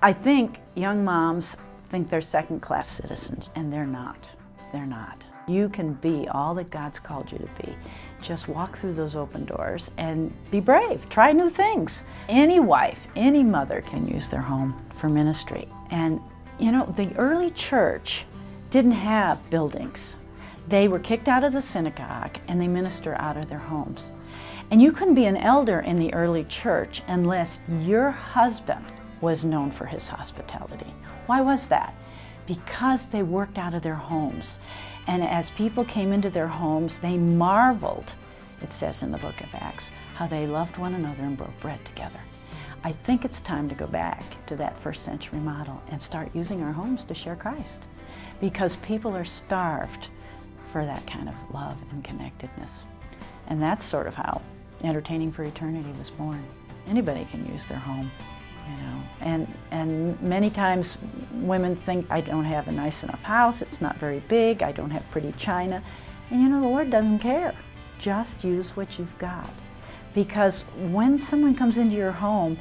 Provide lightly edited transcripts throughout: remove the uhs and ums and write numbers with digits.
I think young moms think they're second-class citizens, and they're not. They're not. You can be all that God's called you to be. Just walk through those open doors and be brave. Try new things. Any wife, any mother can use their home for ministry. And you know, the early church didn't have buildings. They were kicked out of the synagogue and they minister out of their homes. And you couldn't be an elder in the early church unless your husband was known for his hospitality. Why was that? Because they worked out of their homes. And as people came into their homes, they marveled, it says in the book of Acts, how they loved one another and broke bread together. I think it's time to go back to that first century model and start using our homes to share Christ, because people are starved for that kind of love and connectedness. And that's sort of how Entertaining for Eternity was born. Anybody can use their home, you know. And many times women think, I don't have a nice enough house, it's not very big, I don't have pretty china. And you know, the Lord doesn't care. Just use what you've got. Because when someone comes into your home,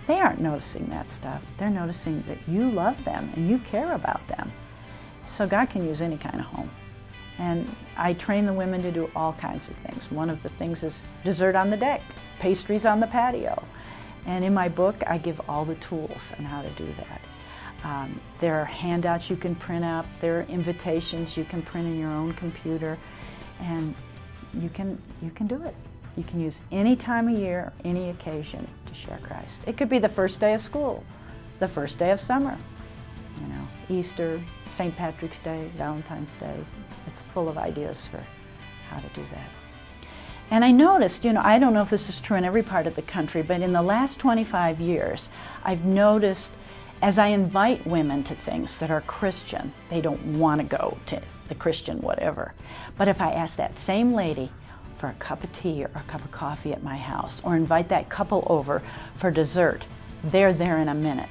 they aren't noticing that stuff. They're noticing that you love them and you care about them. So God can use any kind of home. And I train the women to do all kinds of things. One of the things is dessert on the deck, pastries on the patio. And in my book, I give all the tools on how to do that. There are handouts you can print out. There are invitations you can print in your own computer. And you can do it. You can use any time of year, any occasion to share Christ. It could be the first day of school, the first day of summer, you know, Easter, St. Patrick's Day, Valentine's Day. It's full of ideas for how to do that. And I noticed, you know, I don't know if this is true in every part of the country, but in the last 25 years, I've noticed as I invite women to things that are Christian, they don't want to go to the Christian whatever. But if I ask that same lady for a cup of tea or a cup of coffee at my house, or invite that couple over for dessert, they're there in a minute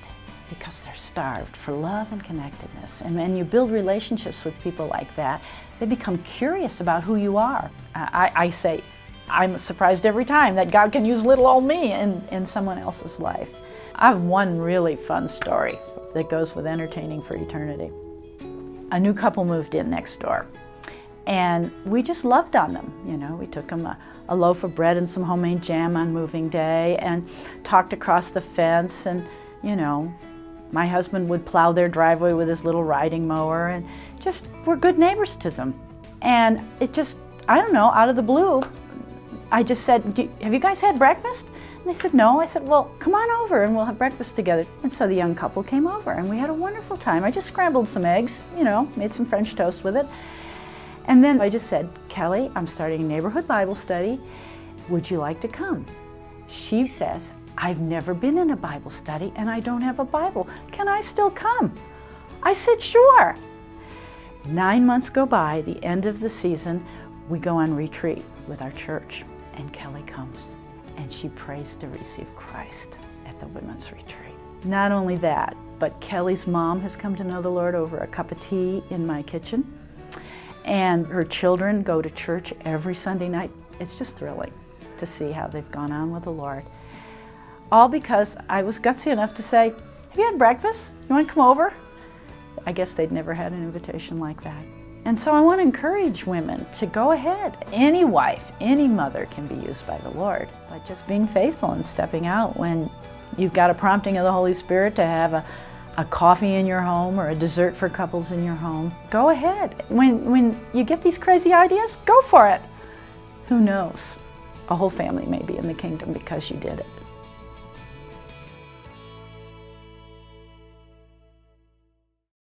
because they're starved for love and connectedness. And when you build relationships with people like that, they become curious about who you are. I say, I'm surprised every time that God can use little old me in someone else's life. I have one really fun story that goes with Entertaining for Eternity. A new couple moved in next door. And we just loved on them, you know. We took them a loaf of bread and some homemade jam on moving day and talked across the fence, and, you know, my husband would plow their driveway with his little riding mower, and just we're good neighbors to them. And it just, I don't know, out of the blue, I just said, have you guys had breakfast? And they said, no. I said, well, come on over and we'll have breakfast together. And so the young couple came over and we had a wonderful time. I just scrambled some eggs, you know, made some French toast with it. And then I just said, Kelly, I'm starting a neighborhood Bible study. Would you like to come? She says, I've never been in a Bible study and I don't have a Bible. Can I still come? I said, sure. 9 months go by, the end of the season, we go on retreat with our church, and Kelly comes and she prays to receive Christ at the women's retreat. Not only that, but Kelly's mom has come to know the Lord over a cup of tea in my kitchen. And her children go to church every Sunday night. It's just thrilling to see how they've gone on with the Lord. All because I was gutsy enough to say, have you had breakfast? You want to come over? I guess they'd never had an invitation like that. And so I want to encourage women to go ahead. Any wife, any mother can be used by the Lord, by just being faithful and stepping out when you've got a prompting of the Holy Spirit to have a coffee in your home or a dessert for couples in your home. Go ahead. When you get these crazy ideas, go for it. Who knows? A whole family may be in the kingdom because you did it.